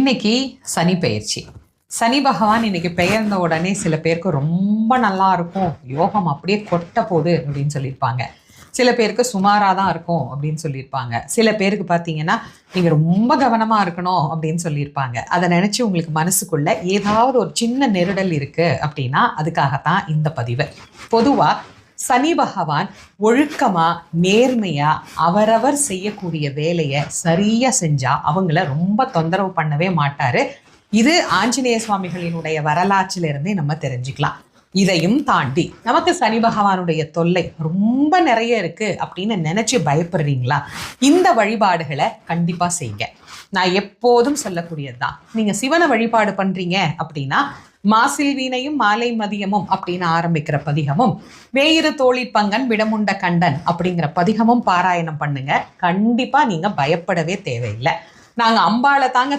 இன்னைக்கு சனி பெயர்ச்சி. சனி பகவான் இன்னைக்கு பெயர்ந்த உடனே சில பேருக்கு ரொம்ப நல்லா இருக்கும், யோகம் அப்படியே கொட்ட போகுது அப்படின்னு சொல்லியிருப்பாங்க. சில பேருக்கு சுமாராக தான் இருக்கும் அப்படின்னு சொல்லியிருப்பாங்க. சில பேருக்கு பார்த்தீங்கன்னா நீங்கள் ரொம்ப கவனமாக இருக்கணும் அப்படின்னு சொல்லியிருப்பாங்க. அதை நினச்சி உங்களுக்கு மனசுக்குள்ள ஏதாவது ஒரு சின்ன நெருடல் இருக்குது அப்படின்னா அதுக்காகத்தான் இந்த பதிவு. பொதுவாக சனி பகவான் ஒழுக்கமாக நேர்மையாக அவரவர் செய்யக்கூடிய வேலையை சரியாக செஞ்சால் அவங்கள ரொம்ப தொந்தரவு பண்ணவே மாட்டார். இது ஆஞ்சநேய சுவாமிகளினுடைய வரலாற்றிலிருந்தே நம்ம தெரிஞ்சுக்கலாம். இதையும் தாண்டி நமக்கு சனி பகவானுடைய தொல்லை ரொம்ப நிறைய இருக்குது அப்படின்னு நினச்சி பயப்படுறீங்களா? இந்த வழிபாடுகளை கண்டிப்பாக செய்யுங்க. நான் எப்போதும் சொல்லக்கூடியது தான். நீங்கள் சிவனை வழிபாடு பண்ணுறீங்க அப்படின்னா மாசில் வீணையும் மாலை மதியமும் அப்படின்னு ஆரம்பிக்கிற பதிகமும், வேயிறு தோழி பங்கன் விடமுண்ட கண்டன் அப்படிங்கிற பதிகமும் பாராயணம் பண்ணுங்க. கண்டிப்பாக நீங்கள் பயப்படவே தேவையில்லை. நாங்கள் அம்பாளை தாங்க